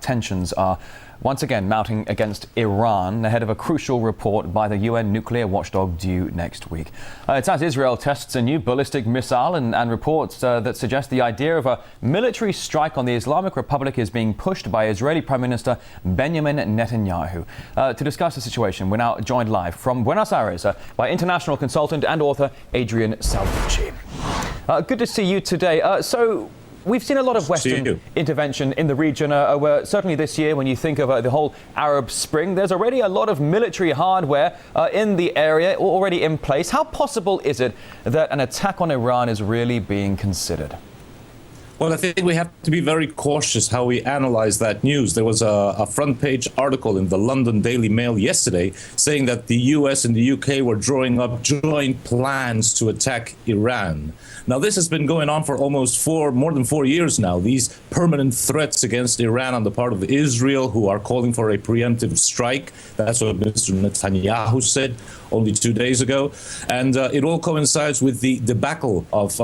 Tensions are once again mounting against Iran ahead of a crucial report by the UN nuclear watchdog due next week. It's as Israel tests a new ballistic missile and reports that suggest the idea of a military strike on the Islamic Republic is being pushed by Israeli Prime Minister Benjamin Netanyahu. To discuss the situation, we're now joined live from Buenos Aires by international consultant and author Adrian Salvucci. Good to see you today. We've seen a lot of Western intervention in the region, where certainly this year, when you think of the whole Arab Spring, there's already a lot of military hardware in the area already in place. How possible is it that an attack on Iran is really being considered? Well, I think we have to be very cautious how we analyze that news. There was a front page article in the London Daily Mail yesterday saying that the US and the UK were drawing up joint plans to attack Iran. Now, this has been going on for more than 4 years now. These permanent threats against Iran on the part of Israel, who are calling for a preemptive strike. That's what Mr. Netanyahu said only 2 days ago. And it all coincides with the debacle of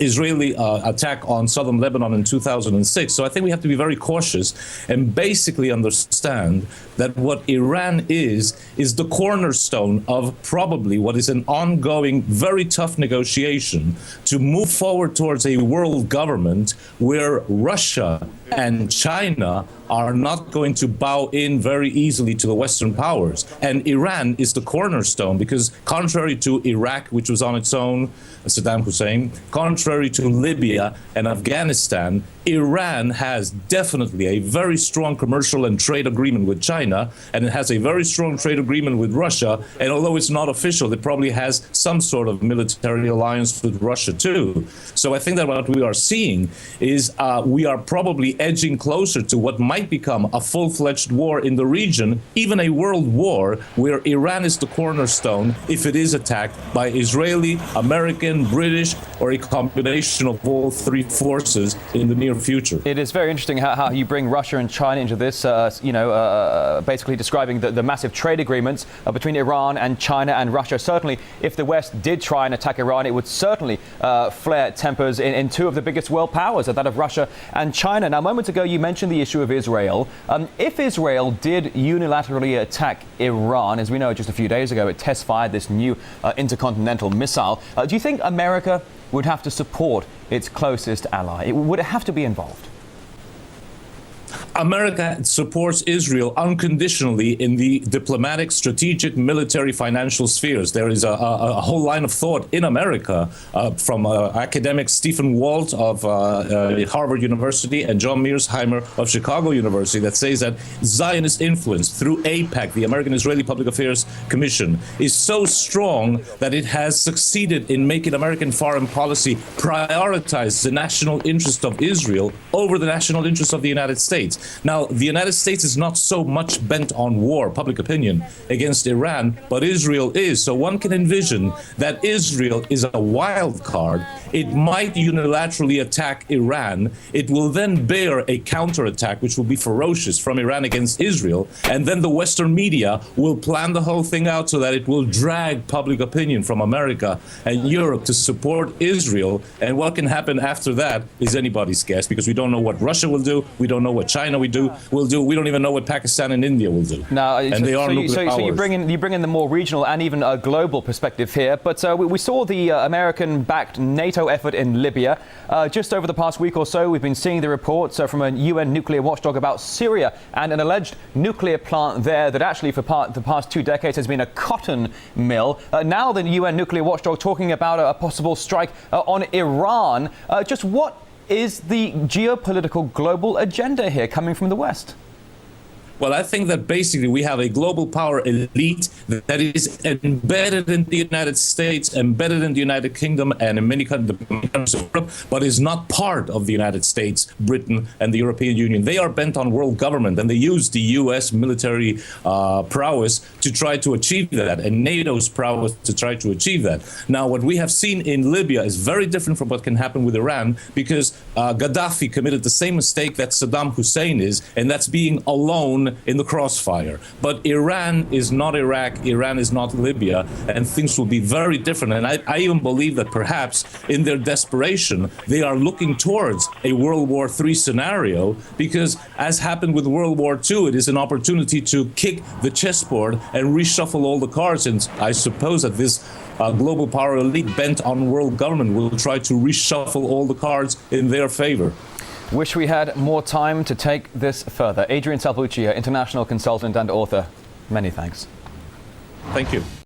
Israeli attack on southern Lebanon in 2006. So I think we have to be very cautious and basically understand that what Iran is the cornerstone of probably what is an ongoing, very tough negotiation to move forward towards a world government where Russia and China are not going to bow in very easily to the Western powers. And Iran is the cornerstone because contrary to Iraq, which was on its own, Saddam Hussein, contrary to Libya and Afghanistan, Iran has definitely a very strong commercial and trade agreement with China, and it has a very strong trade agreement with Russia. And although it's not official, it probably has some sort of military alliance with Russia too. So I think that what we are seeing is we are probably edging closer to what might become a full-fledged war in the region, even a world war where Iran is the cornerstone if it is attacked by Israeli, American, British, or a combination of all three forces in the near future. It is very interesting how you bring Russia and China into this, basically describing the massive trade agreements between Iran and China and Russia. Certainly, if the West did try and attack Iran, it would certainly flare tempers in two of the biggest world powers, that of Russia and China. Now, moments ago, you mentioned the issue of Israel. If Israel did unilaterally attack Iran, as we know just a few days ago, it test-fired this new intercontinental missile, do you think America would have to support its closest ally? Would it have to be involved? America supports Israel unconditionally in the diplomatic, strategic, military, financial spheres. There is a whole line of thought in America from academic Stephen Walt of Harvard University and John Mearsheimer of Chicago University that says that Zionist influence through AIPAC, the American Israeli Public Affairs Commission, is so strong that it has succeeded in making American foreign policy prioritize the national interest of Israel over the national interest of the United States. Now, the United States is not so much bent on war, public opinion, against Iran, but Israel is. So one can envision that Israel is a wild card. It might unilaterally attack Iran. It will then bear a counterattack, which will be ferocious from Iran against Israel. And then the Western media will plan the whole thing out so that it will drag public opinion from America and Europe to support Israel. And what can happen after that is anybody's guess, because we don't know what Russia will do. We don't know what China will do. We don't even know what Pakistan and India will do. Now, and they are nuclear powers. So you bring in the more regional and even a global perspective here. But we saw the American-backed NATO effort in Libya. Just over the past week or so, we've been seeing the reports from a UN nuclear watchdog about Syria and an alleged nuclear plant there that actually for the past 2 decades has been a cotton mill. Now the UN nuclear watchdog talking about a possible strike on Iran. Just what is the geopolitical global agenda here coming from the West? Well, I think that basically we have a global power elite that is embedded in the United States, embedded in the United Kingdom and in many countries of Europe, but is not part of the United States, Britain, and the European Union. They are bent on world government, and they use the U.S. military prowess to try to achieve that, and NATO's prowess to try to achieve that. Now, what we have seen in Libya is very different from what can happen with Iran, because Gaddafi committed the same mistake that Saddam Hussein is, and that's being alone in the crossfire. But Iran is not Iraq, Iran is not Libya, and things will be very different. And I even believe that perhaps in their desperation, they are looking towards a World War III scenario, because as happened with World War II, it is an opportunity to kick the chessboard and reshuffle all the cards. And I suppose that this global power elite bent on world government will try to reshuffle all the cards in their favor. Wish we had more time to take this further. Adrian Salvucci, international consultant and author, many thanks. Thank you.